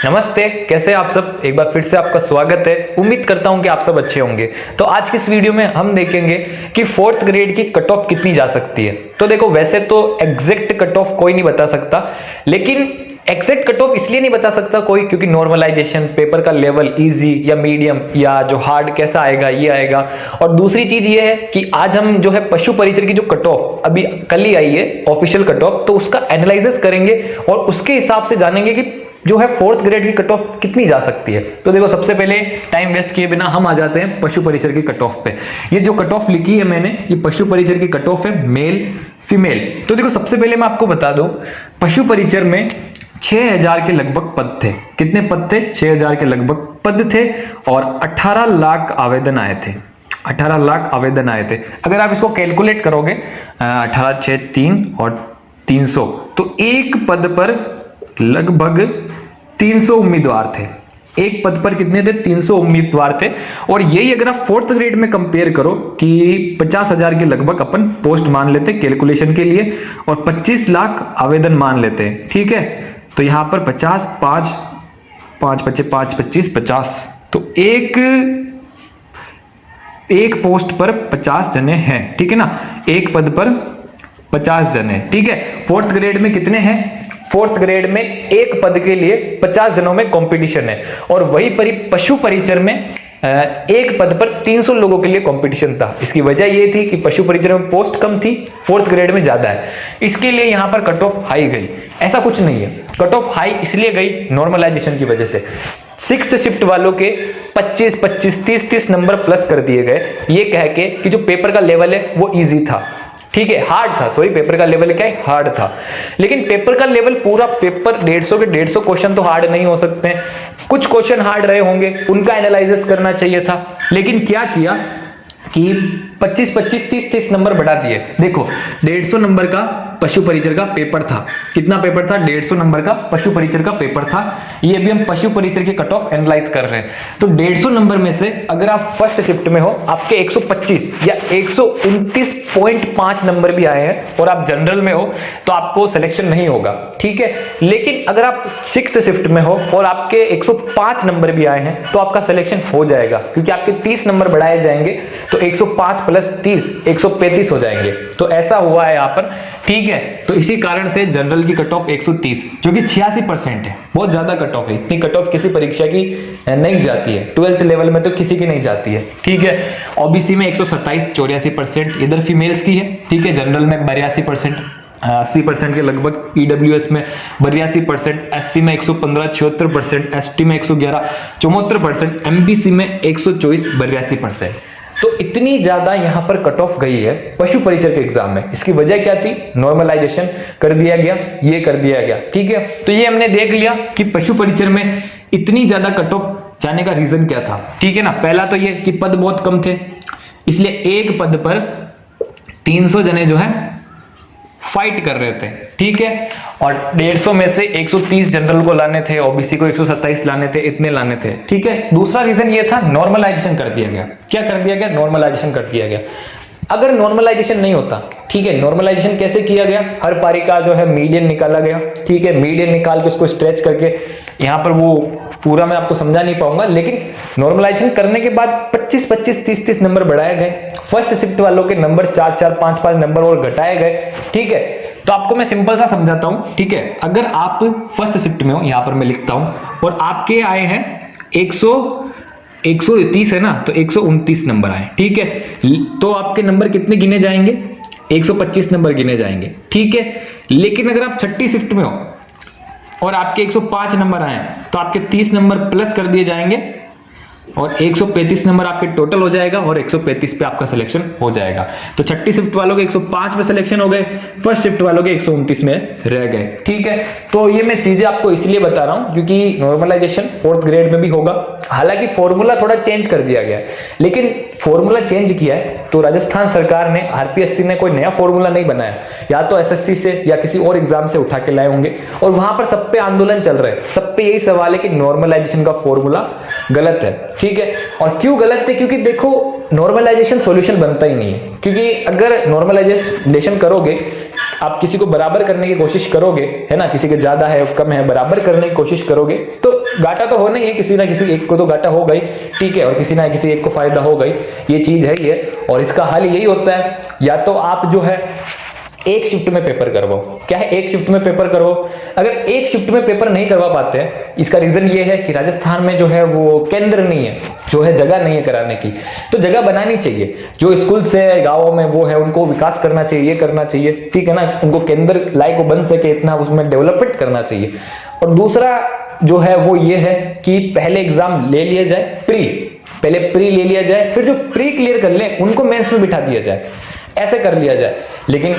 नमस्ते, कैसे आप सब। एक बार फिर से आपका स्वागत है। उम्मीद करता हूं कि आप सब अच्छे होंगे। तो आज की इस वीडियो में हम देखेंगे कि फोर्थ ग्रेड की कट ऑफ कितनी जा सकती है। तो देखो, वैसे तो एग्जैक्ट कट ऑफ कोई नहीं बता सकता, लेकिन एग्जैक्ट कट ऑफ इसलिए नहीं बता सकता कोई, क्योंकि नॉर्मलाइजेशन, पेपर का लेवल इजी या मीडियम या जो हार्ड कैसा आएगा ये आएगा। और दूसरी चीज ये है कि आज हम जो है पशु परिचर की जो कट ऑफ अभी कल ही आई है ऑफिशियल कट ऑफ, तो उसका एनालिसिस करेंगे और उसके हिसाब से जानेंगे कि जो है फोर्थ ग्रेड की कट ऑफ कितनी जा सकती है। तो देखो, सबसे पहले टाइम वेस्ट किए बिना हम आ जाते हैं पशु परिचर की कट ऑफ पे। ये जो कट ऑफ लिखी है मैंने, ये पशु परिचर की कट ऑफ है, मेल फीमेल। तो देखो, सबसे पहले मैं आपको बता दूं, पशु परिचर में 6000 के लगभग पद थे। कितने पद थे? 6000 के लगभग पद थे और 18 लाख आवेदन आए थे। 18 लाख आवेदन आए थे। अगर आप इसको कैलकुलेट करोगे 18 6 3 और 300, तो एक पद पर लगभग 300 उम्मीदवार थे। एक पद पर कितने थे? 300 उम्मीदवार थे। और यही अगर आप फोर्थ ग्रेड में कंपेयर करो कि 50,000 के लगभग अपन पोस्ट मान लेते कैलकुलेशन के लिए और 25 लाख आवेदन मान लेते हैं, ठीक है। तो यहां पर 50 5 5 बचे 5 25 50, तो एक पोस्ट पर 50 जने हैं, ठीक है ना। एक पद पर 50 जने, ठीक है। फोर्थ ग्रेड में कितने हैं? फोर्थ ग्रेड में एक पद के लिए 50 जनों में कंपटीशन है। और वही पशु परिचर में एक पद पर 300 लोगों के लिए कंपटीशन था। इसकी वजह ये थी कि पशु परिचर में पोस्ट कम थी, फोर्थ ग्रेड में ज्यादा है, इसके लिए यहां पर कट ऑफ हाई गई। ऐसा कुछ नहीं है, कट ऑफ हाई इसलिए गई नॉर्मलाइजेशन की वजह से। सिक्स्थ शिफ्ट वालों के 25 25 30 30 नंबर प्लस कर दिए गए, ये कह के कि जो पेपर का लेवल है वो इजी था, ठीक है, हार्ड था। सॉरी, पेपर का लेवल क्या है? हार्ड था। लेकिन पेपर का लेवल पूरा पेपर 150 के 150 क्वेश्चन तो हार्ड नहीं हो सकते हैं। कुछ क्वेश्चन हार्ड रहे होंगे, उनका एनालिसिस करना चाहिए था। लेकिन क्या किया कि 25 25 30 30 नंबर बढ़ा दिए। देखो, 150 नंबर का पशु परिचर का पेपर था। कितना पेपर था? 150 नंबर का पशु परिचर का पेपर था। ये अभी हम पशु परिचर की कट ऑफ एनालाइज कर रहे हैं। तो 150 नंबर में से अगर आप फर्स्ट शिफ्ट में हो, आपके 125 या 129.5 नंबर भी आए हैं और आप जनरल में हो, तो आपको सिलेक्शन नहीं होगा, ठीक है। लेकिन अगर आप सिक्स्थ शिफ्ट में हो और आपके 105 नंबर भी आए हैं, तो आपका सिलेक्शन हो जाएगा, क्योंकि आपके 30 नंबर बढ़ाए जाएंगे, तो 105 प्लस 30 135 हो जाएंगे। तो ऐसा हुआ है यहाँ पर, ठीक है। तो इसी कारण से जनरल की कट ऑफ 130, जो कि 86% है, बहुत ज्यादा कट ऑफ है। इतनी कट ऑफ किसी परीक्षा की नहीं जाती है, 12th लेवल में तो किसी की नहीं जाती है, ठीक है। ओबीसी में 127 84%, इधर फीमेल्स की है, ठीक है। जनरल में 82%, 80% के लगभग, ईडब्ल्यूएस में 82%, एससी में 115 76%, एसटी में 111 74%, एमबीसी में 124 82%। तो इतनी ज्यादा यहां पर कट ऑफ गई है पशु परिचर के एग्जाम में। इसकी वजह क्या थी? नॉर्मलाइजेशन कर दिया गया, ये कर दिया गया, ठीक है। तो ये हमने देख लिया कि पशु परिचर में इतनी ज्यादा कट ऑफ जाने का रीजन क्या था, ठीक है ना। पहला तो ये कि पद बहुत कम थे, इसलिए एक पद पर 300 जने जो है फाइट कर रहे थे, ठीक है। और 150 में से 130 जनरल को लाने थे, ओबीसी को 127 लाने थे, इतने लाने थे, ठीक है। दूसरा रीजन ये था, नॉर्मलाइजेशन कर दिया गया। क्या कर दिया गया? नॉर्मलाइजेशन कर दिया गया। अगर नॉर्मलाइजेशन नहीं होता, ठीक है, नॉर्मलाइजेशन कैसे किया गया? हर पारी का जो है मीडियन निकाला गया, ठीक है। मीडियन निकाल के उसको स्ट्रेच करके, यहां पर वो पूरा मैं आपको समझा नहीं पाऊंगा, लेकिन नॉर्मलाइजेशन करने के बाद 25 25 30 30 नंबर बढ़ाए गए। फर्स्ट शिफ्ट वालों के नंबर 4 4 5 5 नंबर और घटाए गए, ठीक है। तो आपको मैं सिंपल सा समझाता हूं, ठीक है। अगर आप फर्स्ट शिफ्ट में हो, यहां पर मैं लिखता हूं, और आपके आए हैं 130 है ना, तो 129 नंबर आए, ठीक है। तो आपके नंबर कितने गिने जाएंगे? 125 नंबर गिने जाएंगे, ठीक है। लेकिन अगर आप छठी शिफ्ट में हो और आपके 105 नंबर आए, तो आपके 30 नंबर प्लस कर दिए जाएंगे और 135 नंबर आपके टोटल हो जाएगा और 135 पे आपका सिलेक्शन हो जाएगा। तो छठी शिफ्ट वालों के 105 पे सिलेक्शन हो गए, फर्स्ट शिफ्ट वालों के 129 में रह गए, ठीक है। तो ये मैं चीजें आपको इसलिए बता रहा हूं क्योंकि नॉर्मलाइजेशन फोर्थ ग्रेड में भी होगा। हालांकि फॉर्मूला थोड़ा चेंज कर दिया गया है, लेकिन फॉर्मूला चेंज किया है तो राजस्थान सरकार ने, आरपीएससी ने कोई नया फॉर्मूला नहीं बनाया, या तो एसएससी से या किसी और एग्जाम से उठा के लाए होंगे। और वहां पर सब पे आंदोलन चल रहा है, सब पे यही सवाल है कि नॉर्मलाइजेशन का फॉर्मूला गलत है, ठीक है। और क्यों गलत है? क्योंकि देखो, नॉर्मलाइजेशन सॉल्यूशन बनता ही नहीं है। क्योंकि अगर नॉर्मलाइजेशन करोगे, आप किसी को बराबर करने की कोशिश करोगे, है ना, किसी के ज्यादा है कम है, बराबर करने की कोशिश करोगे, तो घाटा तो होना ही है, किसी ना किसी एक को तो घाटा हो गई, ठीक है, और किसी ना किसी एक को फायदा हो गई, ये चीज है ये। और इसका हल यही होता है, या तो आप जो है एक शिफ्ट में पेपर करवाओ। क्या है, एक शिफ्ट में पेपर करवाओ। अगर एक शिफ्ट में पेपर नहीं करवा पाते हैं, इसका रीजन ये है कि राजस्थान में जो है वो केंद्र नहीं है, जो है जगह नहीं है कराने की, तो जगह बनानी चाहिए। जो स्कूल से गाँवों में वो है उनको विकास करना चाहिए, ये करना चाहिए, ठीक है ना, उनको केंद्र लायक वो बन सके इतना उसमें डेवलपमेंट करना चाहिए। और दूसरा जो है वो ये है कि पहले एग्जाम ले लिया जाए, पहले प्री ले लिया जाए, फिर जो प्री क्लियर कर ले उनको मेंस में बिठा दिया जाए, ऐसे कर लिया जाए। लेकिन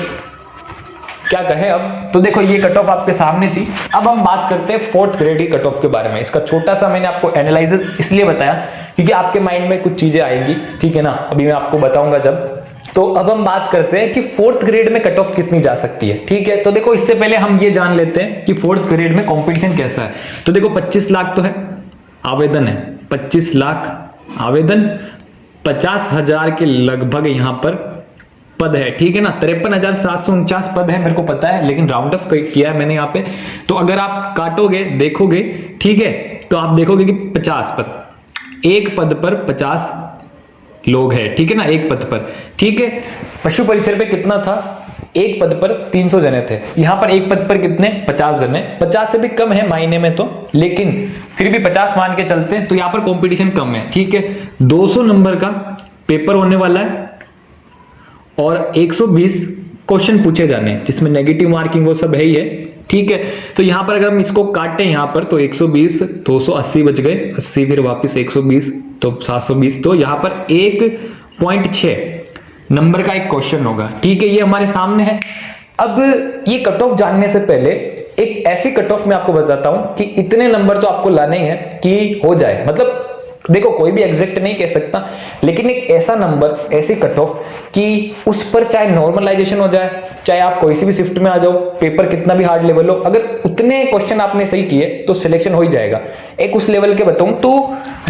क्या कहें अब, तो देखो ये कट ऑफ आपके सामने थी। अब हम बात करते हैं फोर्थ ग्रेड की कट ऑफ के बारे में। इसका छोटा सा मैंने आपको एनालिसिस इसलिए बताया क्योंकि आपके माइंड में कुछ चीजें आएंगी, ठीक है ना, अभी मैं आपको बताऊंगा जब। तो अब हम बात करते हैं कि फोर्थ ग्रेड में कट ऑफ कितनी जा सकती है, ठीक है। तो देखो इससे पहले हम ये जान लेते हैं कि फोर्थ ग्रेड में कंपटीशन कैसा है। तो देखो 25 लाख तो है आवेदन है, 25 लाख आवेदन, 50,000 के लगभग यहाँ पर पद है, ठीक है ना, 53,749 पद है, मेरे को पता है, लेकिन राउंड ऑफ किया है मैंने यहाँ पे। तो अगर आप काटोगे देखोगे, ठीक है, तो आप देखोगे कि 50 पद, एक पद पर 50 लोग हैं, ठीक है ना, एक पद पर, ठीक है। पशु परिचर पे कितना था, एक पद पर 300 जने थे, यहाँ पर एक पद पर कितने, 50 जने, 50 से भी कम है मायने में तो, लेकिन फिर भी 50 मान के चलते हैं, तो यहाँ पर कंपटीशन कम है, ठीक है। 200 नंबर का पेपर होने वाला है और 120 क्वेश्चन पूछे जाने हैं, जिसमें नेगेटिव मार्किंग वो सब है ही है, ठीक है। तो यहाँ पर अगर हम इसको काटें यहाँ पर, तो 120, 280 बच गए, 80 फिर वापस 120, तो 720, तो यहाँ पर 1.6 नंबर का एक क्वेश्चन होगा, ठीक है, ये हमारे सामने है। अब ये कट ऑफ जानने से पहले एक ऐसी कट ऑफ मैं आपको बताता हूं कि इतने नंबर तो आपको लाने ही है कि हो जाए, मतलब देखो कोई भी एग्जैक्ट नहीं कह सकता, लेकिन एक ऐसा नंबर, ऐसी कट ऑफ कि उस पर चाहे नॉर्मलाइजेशन हो जाए, चाहे आप कोई सी भी शिफ्ट में आ जाओ, पेपर कितना भी हार्ड लेवल हो, अगर उतने क्वेश्चन आपने सही किए तो सिलेक्शन हो ही जाएगा। एक उस लेवल के बताऊं तो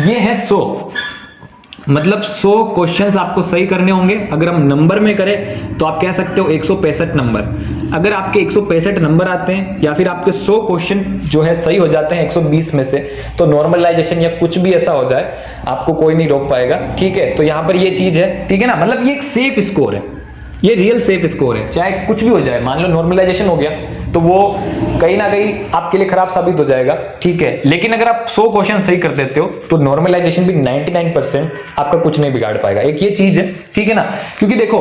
ये है 100, मतलब 100 क्वेश्चंस आपको सही करने होंगे। अगर हम नंबर में करें तो आप कह सकते हो 165 नंबर। अगर आपके 165 नंबर आते हैं या फिर आपके 100 क्वेश्चन जो है सही हो जाते हैं 120 में से, तो नॉर्मलाइजेशन या कुछ भी ऐसा हो जाए आपको कोई नहीं रोक पाएगा, ठीक है। तो यहां पर ये चीज है, ठीक है ना, मतलब ये एक सेफ स्कोर है, ये रियल सेफ स्कोर है, चाहे कुछ भी हो जाए। मान लो नॉर्मलाइजेशन हो गया तो वो कहीं ना कहीं आपके लिए खराब साबित हो जाएगा, ठीक है। लेकिन अगर आप 100 क्वेश्चन सही कर देते हो तो नॉर्मलाइजेशन भी 99% आपका कुछ नहीं बिगाड़ पाएगा, एक ये चीज है, ठीक है ना। क्योंकि देखो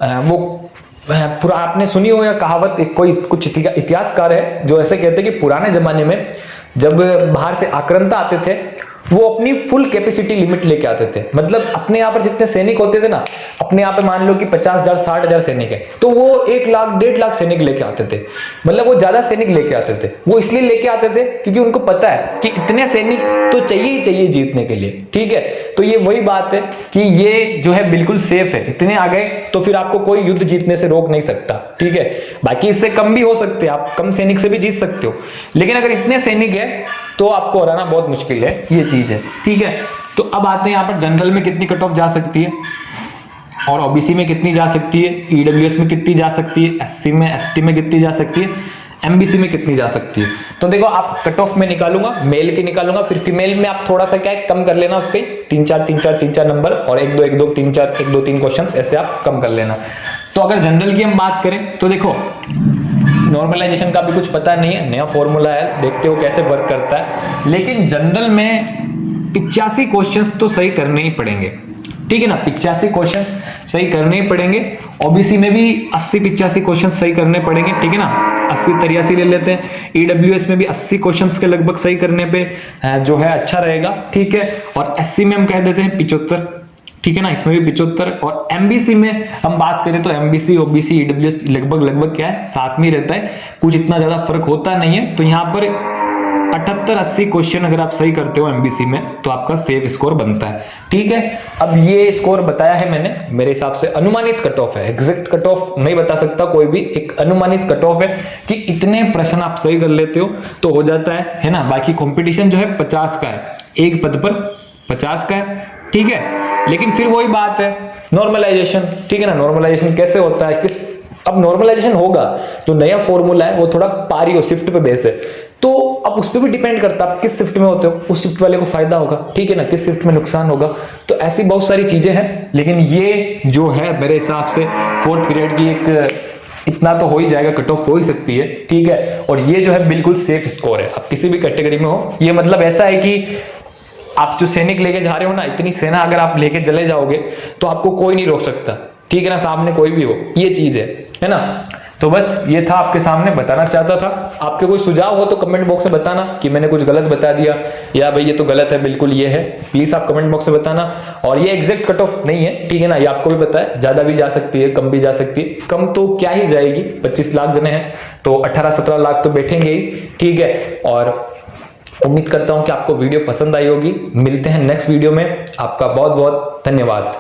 वो पूरा आपने सुनी हो या कहावत, एक कोई कुछ इतिहासकार है जो ऐसे कहते हैं कि पुराने जमाने में जब बाहर से आक्रांता आते थे वो अपनी फुल कैपेसिटी लिमिट लेके आते थे, मतलब अपने यहाँ पर जितने सैनिक होते थे ना, अपने यहाँ पे मान लो कि 50,000 60,000 सैनिक है, तो वो 1 लाख 1.5 लाख सैनिक लेके आते थे, मतलब वो ज्यादा सैनिक लेके आते थे। वो इसलिए लेके आते थे क्योंकि उनको पता है कि इतने सैनिक तो चाहिए ही चाहिए जीतने के लिए, ठीक है। तो ये वही बात है कि ये जो है बिल्कुल सेफ है, इतने आ गए तो फिर आपको कोई युद्ध जीतने से रोक नहीं सकता, ठीक है। बाकी इससे कम भी हो सकते हैं, आप कम सैनिक से भी जीत सकते हो, लेकिन अगर इतने सैनिक है तो आपको हराना बहुत मुश्किल है, ये चीज है, ठीक है। तो अब आते हैं यहाँ पर जनरल में कितनी कट ऑफ जा सकती है, और ओबीसी में कितनी जा सकती है, ईडब्ल्यूएस में कितनी जा सकती है, एससी में एसटी में कितनी जा सकती है, एमबीसी में कितनी जा सकती है। तो देखो आप कट ऑफ में निकालूंगा, मेल की निकालूंगा, फिर फीमेल में आप थोड़ा सा क्या है कम कर लेना उसके 3-4 नंबर, और 1-2 3 क्वेश्चन ऐसे आप कम कर लेना। तो अगर जनरल की हम बात करें तो देखो नॉर्मलाइजेशन का भी कुछ पता नहीं है, नया फॉर्मूला है, देखते हो कैसे वर्क करता है। लेकिन जनरल में 85 क्वेश्चंस तो सही करने ही पड़ेंगे, ठीक है ना, 85 क्वेश्चंस सही करने ही पड़ेंगे। ओबीसी में भी 80-85 क्वेश्चंस सही करने पड़ेंगे, ठीक है ना, 80-83 ले लेते हैं। ईडब्ल्यूएस में भी 80 क्वेश्चंस के लगभग सही करने पे जो है अच्छा रहेगा, ठीक है। और एससी में हम कह देते हैं 75, ठीक है ना, इसमें भी 75। और एमबीसी में हम बात करें तो एमबीसी ओबीसी ईडब्ल्यूएस लगभग क्या है साथ में रहता है, कुछ इतना ज्यादा फर्क होता नहीं है। तो यहाँ पर 78-80 क्वेश्चन अगर आप सही करते हो एमबीसी में तो आपका सेफ स्कोर बनता है, ठीक है। अब ये स्कोर बताया है मैंने, मेरे हिसाब से अनुमानित कट ऑफ है, एग्जैक्ट कट ऑफ नहीं बता सकता कोई भी, एक अनुमानित कट ऑफ है कि इतने प्रश्न आप सही कर लेते हो तो हो जाता है ना। बाकी कंपटीशन जो है 50 का है, एक पद पर 50 का है, ठीक है। लेकिन फिर वही बात है नॉर्मलाइजेशन, ठीक है ना, नॉर्मलाइजेशन कैसे होता है, किस अब नॉर्मलाइजेशन होगा, जो नया फॉर्मूला है वो थोड़ा पारी और शिफ्ट पे बेस है। तो अब उस पर भी डिपेंड करता है आप किस शिफ्ट में होते हो, उस शिफ्ट वाले को फायदा होगा, ठीक है ना, किस शिफ्ट में नुकसान होगा। तो ऐसी बहुत सारी चीजें हैं, लेकिन ये जो है मेरे हिसाब से 4th ग्रेड की एक इतना तो हो ही जाएगा, कट ऑफ हो ही सकती है, ठीक है। और ये जो है बिल्कुल सेफ स्कोर है, आप किसी भी कैटेगरी में हो। ये मतलब ऐसा है कि आप जो सैनिक लेके जा रहे हो ना, इतनी सेना अगर आप लेके चले जाओगे तो आपको कोई नहीं रोक सकता, ठीक है ना, सामने कोई भी हो, ये चीज है ना। तो बस ये था, आपके सामने बताना चाहता था। आपके कोई सुझाव हो तो कमेंट बॉक्स में बताना कि मैंने कुछ गलत बता दिया या भाई ये तो गलत है, बिल्कुल ये है, प्लीज आप कमेंट बॉक्स में बताना। और ये एग्जैक्ट कट ऑफ नहीं है, ठीक है ना, ये आपको भी पता है, ज्यादा भी जा सकती है, कम भी जा सकती है। कम तो क्या ही जाएगी, 25 लाख जने हैं तो 18-17 लाख तो बैठेंगे ही, ठीक है। और उम्मीद करता हूं कि आपको वीडियो पसंद आई होगी। मिलते हैं नेक्स्ट वीडियो में, आपका बहुत बहुत धन्यवाद।